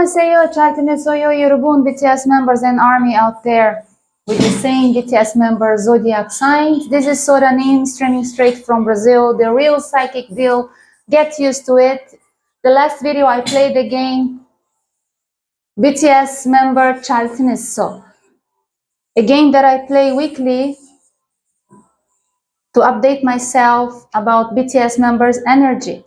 안녕하세요. 잘 지냈어요, 여러분? BTS members and army out there with the same BTS member zodiac signs. This is Soranim streaming straight from Brazil. The real psychic deal. Get used to it. The last video I played the game BTS member Chaltinesso. A game that I play weekly to update myself about BTS members' energy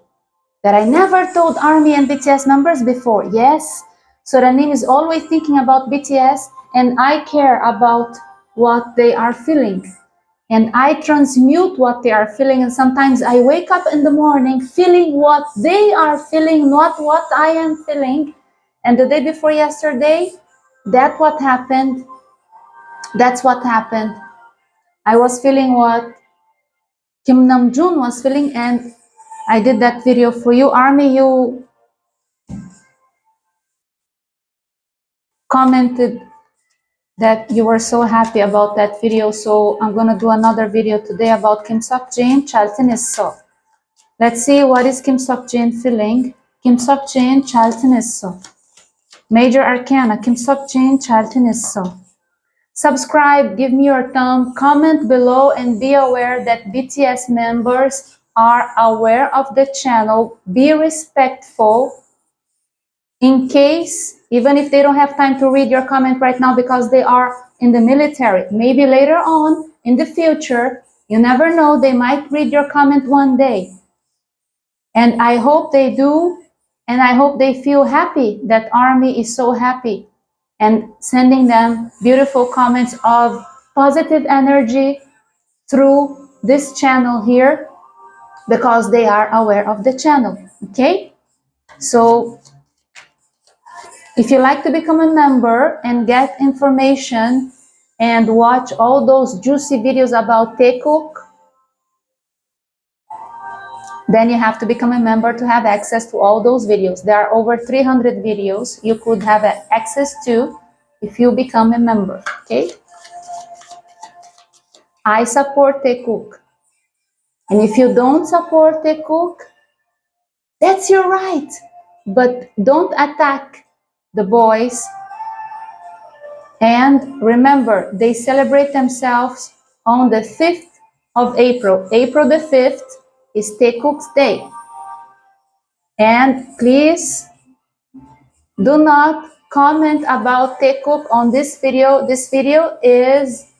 that I never told ARMY and BTS members before. Yes, Soranim is always thinking about BTS and I care about what they are feeling. And I transmute what they are feeling, and sometimes I wake up in the morning feeling what they are feeling, not what I am feeling. And the day before yesterday, that's what happened. I was feeling what Kim Namjoon was feeling, and I did that video for you. ARMY, you commented that you were so happy about that video, so I'm gonna do another video today about Kim Seok-jin, Chaltinesso. Let's see what is Kim Seok-jin feeling. Kim Seok-jin, Chaltinesso. Major Arcana, Kim Seok-jin, Chaltinesso. Subscribe, give me your thumb, comment below, and be aware that BTS members are aware of the channel. Be respectful in case, even if they don't have time to read your comment right now because they are in the military. Maybe later on in the future, you never know, they might read your comment one day. And I hope they do, and I hope they feel happy that ARMY is so happy and sending them beautiful comments of positive energy through this channel here because they are aware of the channel, okay? So if you like to become a member and get information and watch all those juicy videos about Taekook, then you have to become a member to have access to all those videos. There are over 300 videos you could have access to if you become a member, okay? I support Taekook. And if you don't support Taekook, that's your right. But don't attack the boys. And remember, they celebrate themselves on the 5th of April. April the 5th is Taekook's day. And please do not comment about Taekook on this video. This video is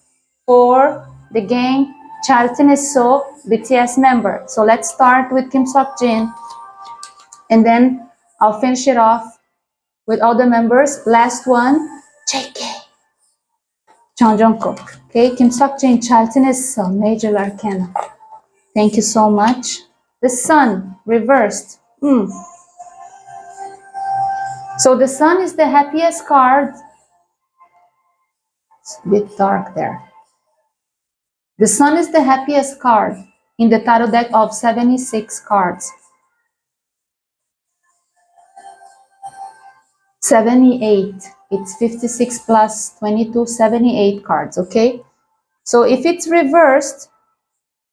for the gang Chaltinesso BTS member. So let's start with Kim Seok-jin, and then I'll finish it off with all the members. Last one, JK, Jung Jungkook. Okay, Kim Seok-jin, Chaltinesso, Major Arcana. Thank you so much. The Sun reversed. So the Sun is the happiest card. It's a bit dark there. The Sun is the happiest card in the tarot deck of 76 cards. 78. It's 56 plus 22, 78 cards, okay? So if it's reversed,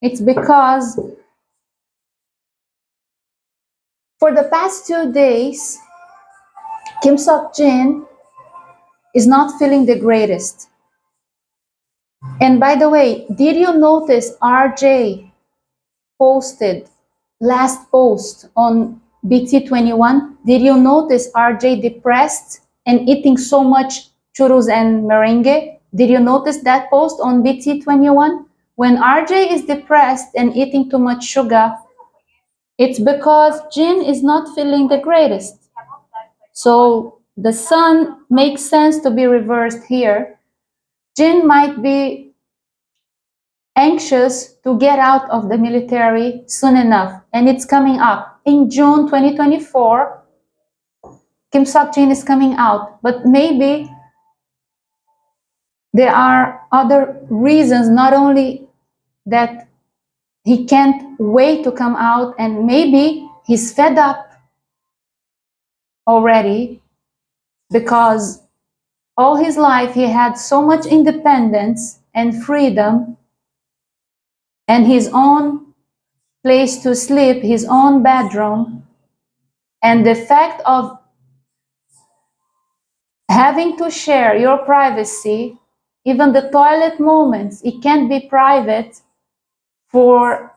it's because for the past 2 days, Kim Seok-jin is not feeling the greatest. And by the way, did you notice RJ posted last post on BT21? Did you notice RJ depressed and eating so much churros and merengue? Did you notice that post on BT21? When RJ is depressed and eating too much sugar, it's because Jin is not feeling the greatest. So the Sun makes sense to be reversed here. Jin might be anxious to get out of the military soon enough, and it's coming up. In June 2024, Kim Seok-jin is coming out, but maybe there are other reasons, not only that he can't wait to come out, and maybe he's fed up already because all his life he had so much independence and freedom and his own place to sleep, his own bedroom, and the fact of Having to share your privacy, even the toilet moments, it can't be private for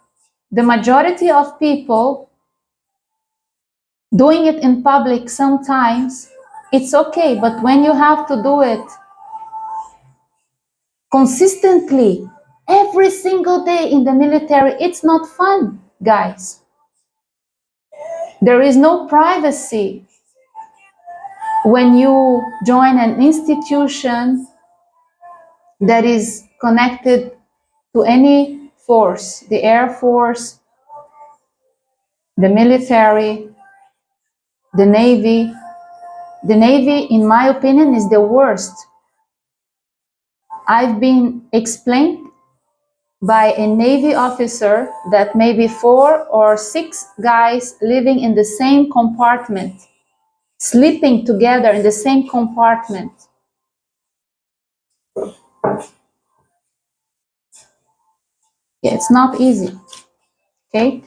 the majority of people. Doing it in public sometimes, it's okay, but when you have to do it consistently, every single day in the military, it's not fun, guys. There is no privacy when you join an institution that is connected to any force, the Air Force, the military, the Navy. The Navy, in my opinion, is the worst. I've been explained by a Navy officer that maybe 4 or 6 guys living in the same compartment, sleeping together in the same compartment. Yeah, it's not easy, okay?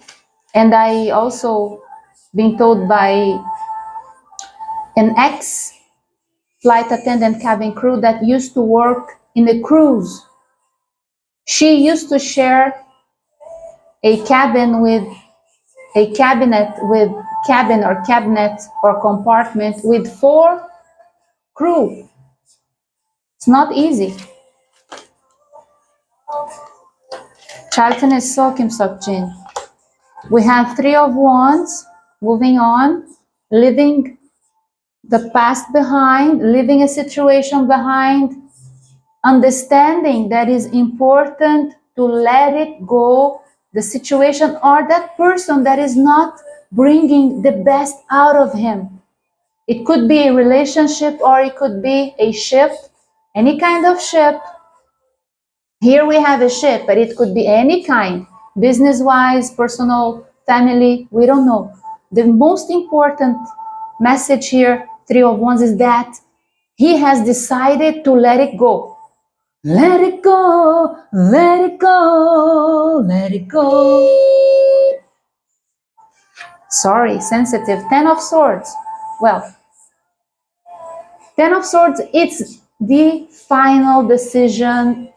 And I also been told by an ex-flight attendant cabin crew that used to work in a cruise. She used to share a cabin with a cabinet with cabin or cabinet or compartment with 4 crew. It's not easy. Charlton is so Kim Sok Jin. We have 3 of Wands, moving on, leaving the past behind, leaving a situation behind, understanding that is important to let it go, the situation or that person that is not bringing the best out of him. It could be a relationship or it could be a ship, any kind of ship. Here we have a ship, but it could be any kind, business-wise, personal, family, we don't know. The most important message here, 3 of Wands, is that he has decided to let it go. Let it go, let it go, let it go. Sorry, sensitive. 10 of Swords. Well, 10 of Swords, it's the final decision.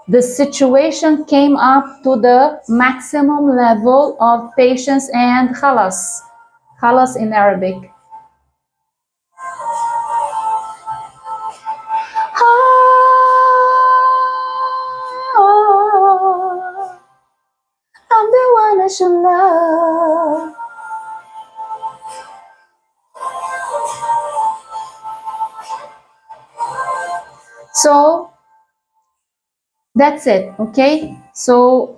The situation came up to the maximum level of patience and khalas. Khalas in Arabic. I'm the one I should love. So that's it, okay? So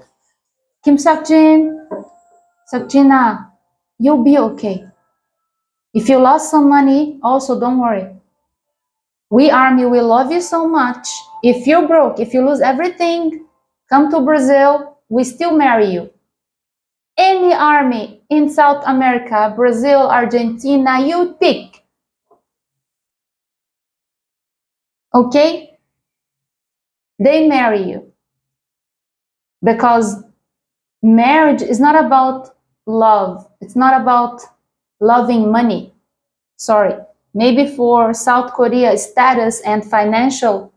Kim Sakjin, Sakjina, you'll be okay. If you lost some money, also don't worry. We Army, we love you so much. If you're broke, if you lose everything, come to Brazil, we still marry you. Any army in South America, Brazil, Argentina, you pick. Okay? They marry you. Because marriage is not about love. It's not about loving money. Sorry. Maybe for South Korea, status and financial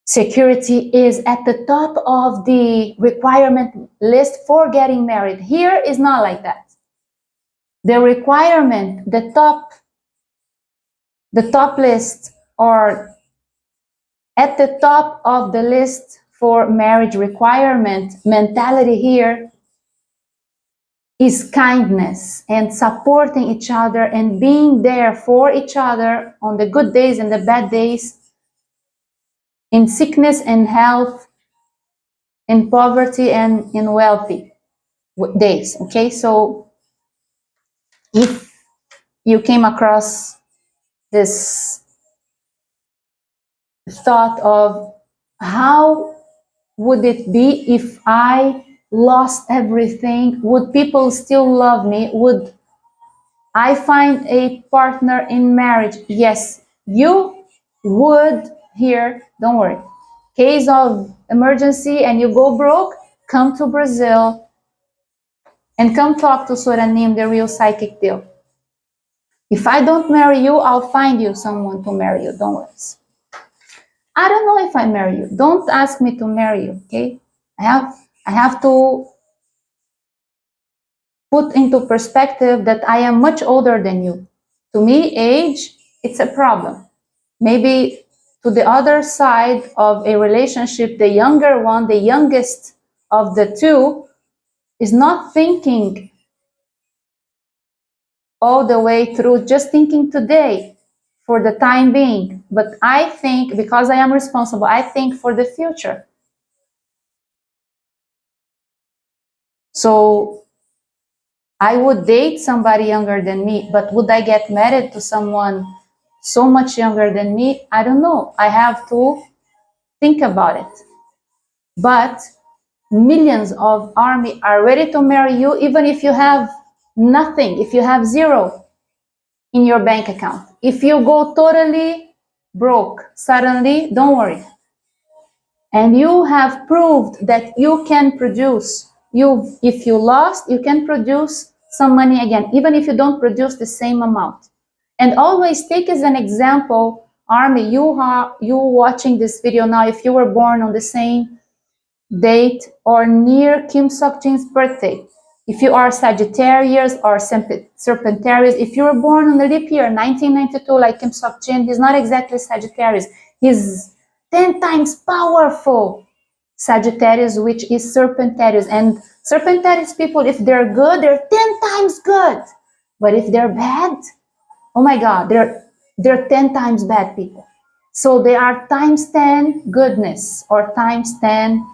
security is at the top of the requirement list for getting married. Here is not like that. The requirement, the top list, or at the top of the list for marriage requirement mentality here is kindness and supporting each other and being there for each other on the good days and the bad days, in sickness and health, in poverty and in wealthy days. Okay, so if you came across this thought of how would it be if I lost everything, would people still love me? Would I find a partner in marriage? Yes, you would. Here, don't worry. Case of emergency and you go broke, come to Brazil and come talk to Soranim, the real psychic deal. If I don't marry you, I'll find you someone to marry you. Don't worry. I don't know if I marry you. Don't ask me to marry you, okay? I have to put into perspective that I am much older than you. To me, age, it's a problem. Maybe to the other side of a relationship, the younger one, the youngest of the two, is not thinking all the way through, just thinking today for the time being. But I think, because I am responsible, I think for the future. So I would date somebody younger than me, but would I get married to someone so much younger than me? I don't know. I have to think about it. But millions of army are ready to marry you, even if you have nothing, if you have zero in your bank account. If you go totally broke suddenly, don't worry. And you have proved that you can produce. If you lost, you can produce some money again, even if you don't produce the same amount. And always take as an example, Army, you watching this video now, if you were born on the same date or near Kim Sok-jin's birthday, if you are Sagittarius or Serpentarius, if you were born on the leap year 1992 like Kim Sok-jin, he's not exactly Sagittarius, he's 10 times powerful Sagittarius, which is Serpentarius. And Serpentarius people, if they're good, they're 10 times good. But if they're bad, oh my God, they're 10 times bad people. So they are times 10 goodness or times 10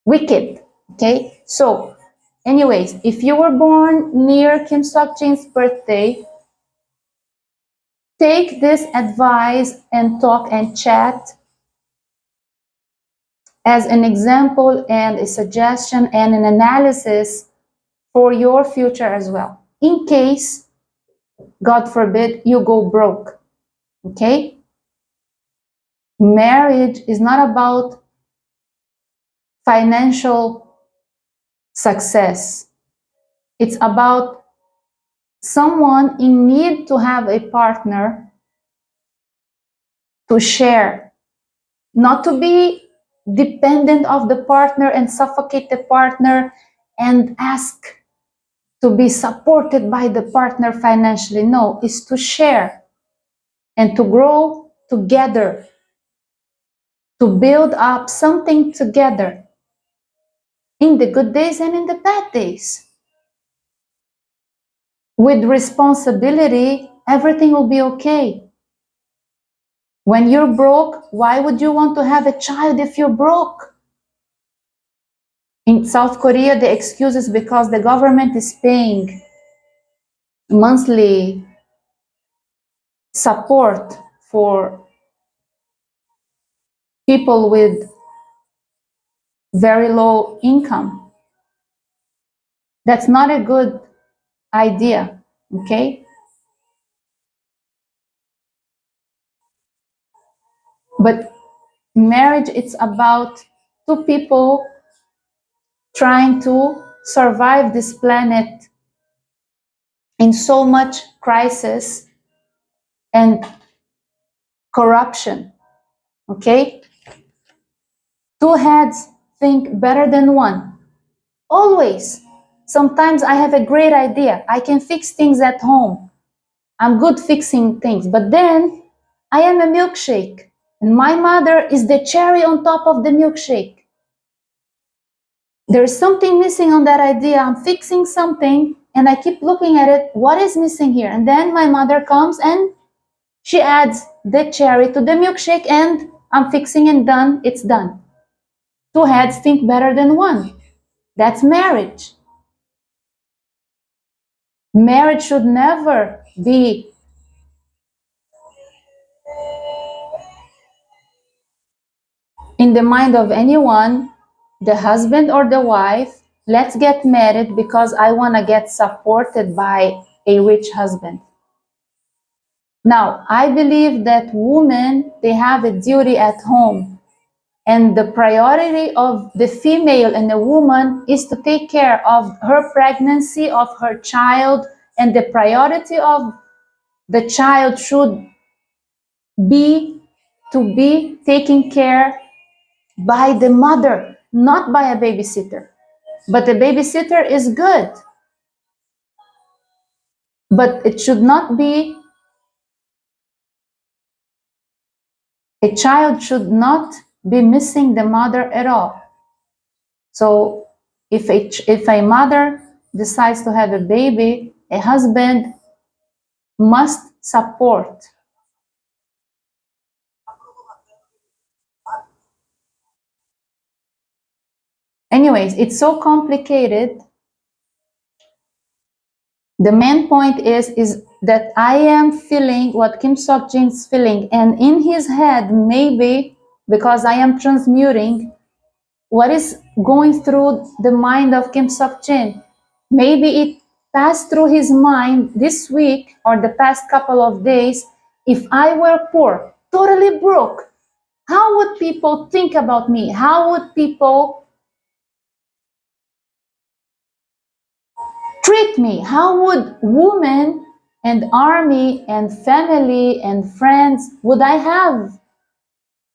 wicked. Okay, so anyways, if you were born near Kim Sok-jin's birthday, take this advice and talk and chat as an example and a suggestion and an analysis for your future as well, in case, God forbid, you go broke. Okay, marriage is not about financial success. It's about someone in need to have a partner to share, not to be dependent of the partner and suffocate the partner and ask to be supported by the partner financially. No, it's to share and to grow together, to build up something together in the good days and in the bad days. With responsibility, everything will be okay. When you're broke, why would you want to have a child if you're broke? In South Korea, the excuse is because the government is paying monthly support for people with very low income. That's not a good idea, okay? But marriage, it's about two people trying to survive this planet in so much crisis and corruption, okay? Two heads think better than one, always. Sometimes I have a great idea. I can fix things at home. I'm good fixing things, but then I am a milkshake, and my mother is the cherry on top of the milkshake. There's something missing on that idea. I'm fixing something, and I keep looking at it. What is missing here? And then my mother comes and she adds the cherry to the milkshake, and I'm fixing and done. It's done. Two heads think better than one. That's marriage. Marriage should never be in the mind of anyone, the husband or the wife, let's get married because I want to get supported by a rich husband. Now, I believe that women, they have a duty at home, and the priority of the female and the woman is to take care of her pregnancy, of her child, and the priority of the child should be taken care by the mother, not by a babysitter. But the babysitter is good, but it should not be, a child should not be missing the mother at all. So if a mother decides to have a baby, a husband must support. Anyways, it's so complicated. The main point is that I am feeling what Kim Sok Jin is feeling, and in his head, maybe because I am transmuting what is going through the mind of Kim Sok Jin, maybe it passed through his mind this week or the past couple of days. If I were poor, totally broke, how would people think about me? How would people treat me? How would women and army and family and friends, would I have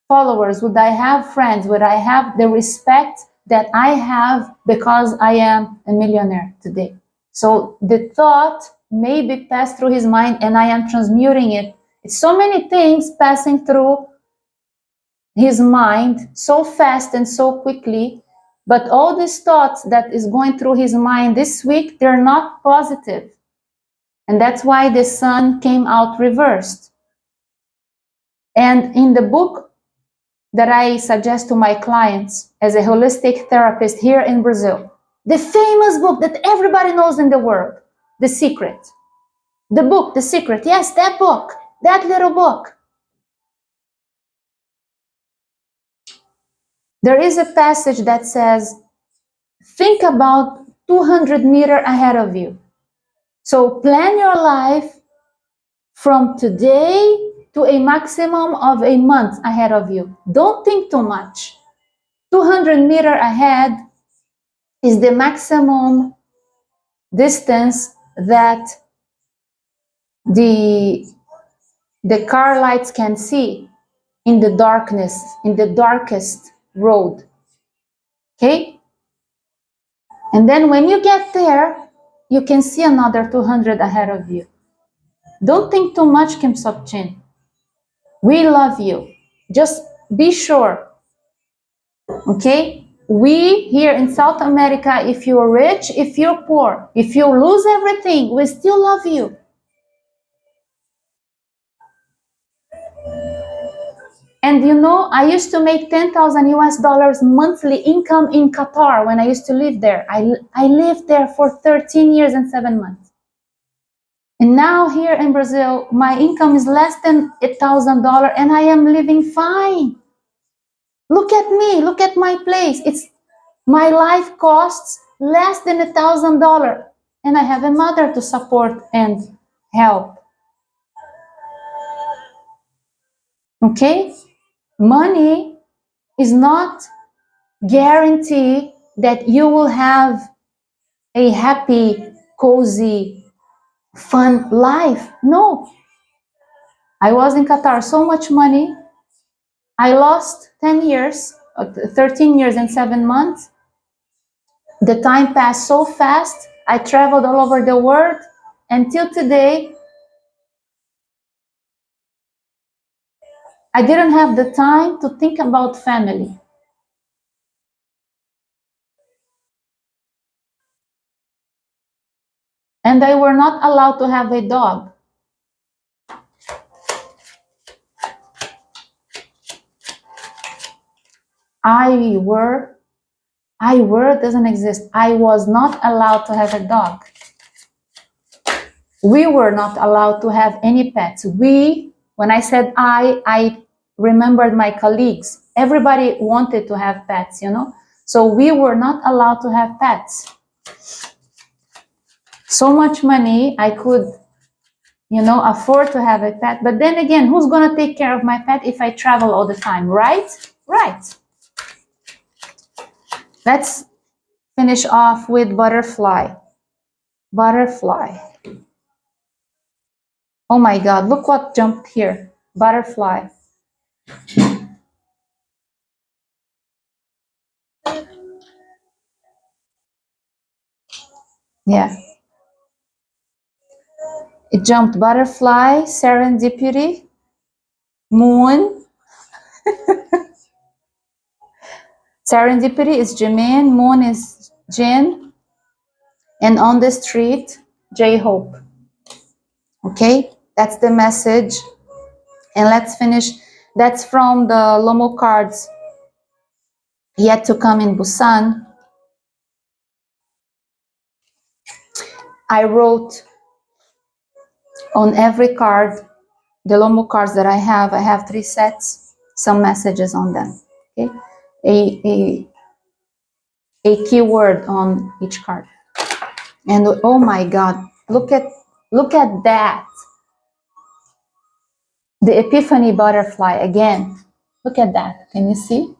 followers? Would I have friends? Would I have the respect that I have because I am a millionaire today? So the thought maybe passed through his mind and I am transmuting it. It's so many things passing through his mind so fast and so quickly. But all these thoughts that is going through his mind this week, they're not positive. And that's why the sun came out reversed. And in the book that I suggest to my clients as a holistic therapist here in Brazil, the famous book that everybody knows in the world, The Secret. The book, The Secret. Yes, that book, that little book. There is a passage that says, think about 200 meters ahead of you. So plan your life from today to a maximum of a month ahead of you. Don't think too much. 200 meters ahead is the maximum distance that the car lights can see in the darkness, in the darkest road. Okay? And then when you get there, you can see another 200 ahead of you. Don't think too much, Kim Sok Jin. We love you. Just be sure. Okay? We here in South America, if you're rich, if you're poor, if you lose everything, we still love you. And you know, I used to make 10,000 US dollars monthly income in Qatar when I used to live there. I lived there for 13 years and 7 months. And now here in Brazil, my income is less than $1,000 and I am living fine. Look at me, look at my place. It's my life costs less than $1,000 and I have a mother to support and help. Okay? Money is not guarantee that you will have a happy, cozy, fun life. No. I was in Qatar, so much money. I lost 10 years, 13 years and 7 months. The time passed so fast. I traveled all over the world. Until today, I didn't have the time to think about family. And I were not allowed to have a dog. I were doesn't exist. I was not allowed to have a dog. We were not allowed to have any pets. When I said I remembered my colleagues. Everybody wanted to have pets, you know? So we were not allowed to have pets. So much money, I could, you know, afford to have a pet. But then again, who's going to take care of my pet if I travel all the time, right? Right. Let's finish off with butterfly. Butterfly. Oh my God, look what jumped here. Butterfly. Yeah. It jumped butterfly, serendipity, moon. Serendipity is Jimin, moon is Jin, and on the street, J-Hope. Okay, that's the message. And let's finish. That's from the Lomo cards yet to come in Busan. I wrote on every card, the Lomo cards that I have 3 sets, some messages on them. Okay, a keyword on each card. And oh my God, look at that. The Epiphany butterfly again. Look at that. Can you see?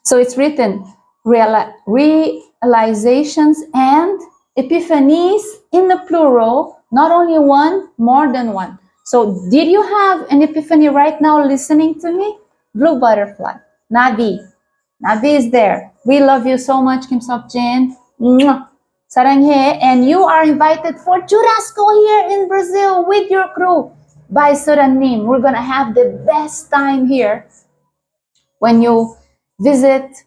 So it's written realizations and epiphanies in the plural, not only one, more than one. So did you have an epiphany right now listening to me? Blue butterfly. Nabi. Nabi is there. We love you so much, Kim Sok Jin. Saranghe. And you are invited for Churrasco here in Brazil with your crew by Suranim. We're going to have the best time here. When you visit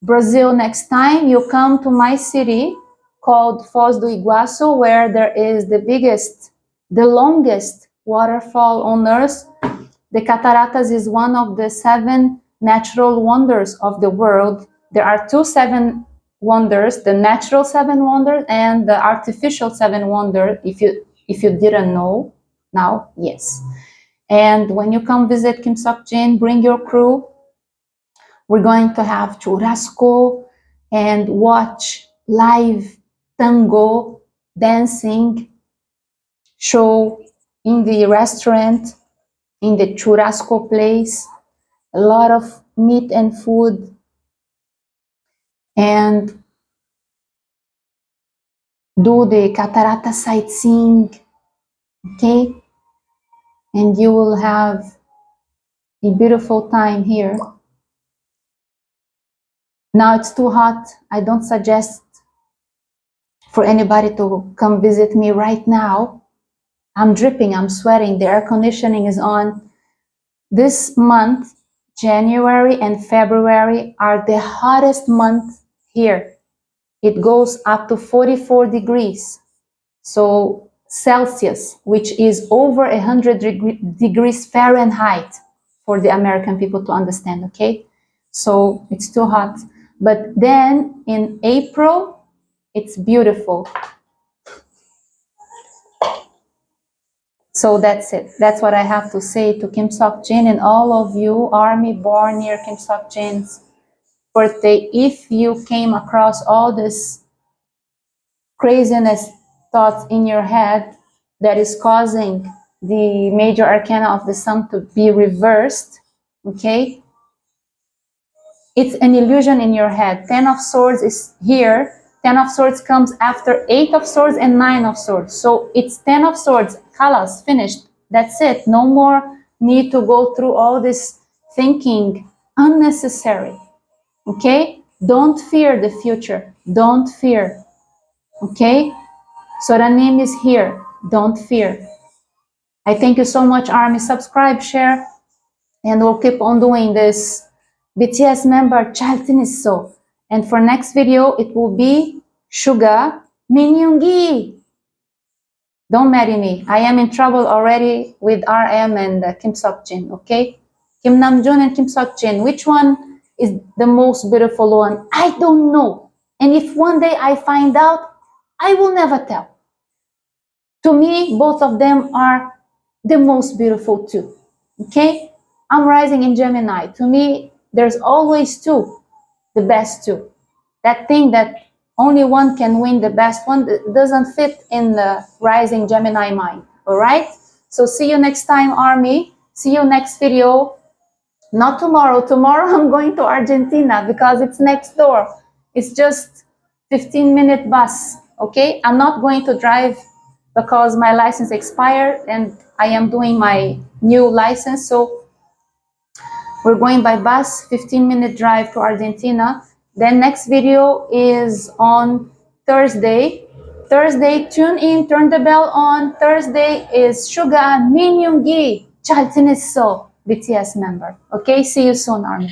Brazil next time, you come to my city called Foz do Iguaçu, where there is the biggest, the longest waterfall on earth. The Cataratas is one of the 7 natural wonders of the world. There are 2 7 wonders, the natural 7 wonders and the artificial 7 wonders, if you didn't know now, yes. And when you come visit Kim Sok Jin, bring your crew. We're going to have churrasco and watch live tango dancing show in the restaurant, in the churrasco place. A lot of meat and food, and do the catarata sightseeing, okay? And you will have a beautiful time here. Now it's too hot. I don't suggest for anybody to come visit me right now. I'm dripping, I'm sweating, the air conditioning is on. This month, January and February, are the hottest month here. It goes up to 44 degrees. So Celsius, which is over 100 degrees Fahrenheit for the American people to understand, okay? So it's too hot. But then in April, it's beautiful. So that's it. That's what I have to say to Kim Sok Jin and all of you, Army born near Kim Sok Jin's birthday. If you came across all this craziness thoughts in your head that is causing the major arcana of the sun to be reversed, okay? It's an illusion in your head. 10 of Swords is here. 10 of Swords comes after 8 of Swords and 9 of Swords. So it's 10 of Swords. Kalas, finished. That's it. No more need to go through all this thinking. Unnecessary. Okay? Don't fear the future. Don't fear. Okay? So the name is here. Don't fear. I thank you so much, Army. Subscribe, share, and we'll keep on doing this. BTS member Chaltin is so. And for next video, it will be Suga Minyoongi. Don't marry me. I am in trouble already with RM and Kim Sok Jin, okay? Kim Namjoon and Kim Sok Jin. Which one is the most beautiful one? I don't know. And if one day I find out, I will never tell. To me, both of them are the most beautiful too, okay? I'm rising in Gemini. To me, there's always two, the best two. That thing that only one can win, the best one, doesn't fit in the rising Gemini mind, all right? So see you next time, Army. See you next video. Not tomorrow. Tomorrow I'm going to Argentina because it's next door. It's just 15-minute bus. Okay, I'm not going to drive because my license expired and I am doing my new license. So we're going by bus, 15-minute drive to Argentina. Then next video is on Thursday. Thursday, tune in, turn the bell on. Thursday is Suga Minyungi Chaltiniso BTS member. Okay, see you soon, Army.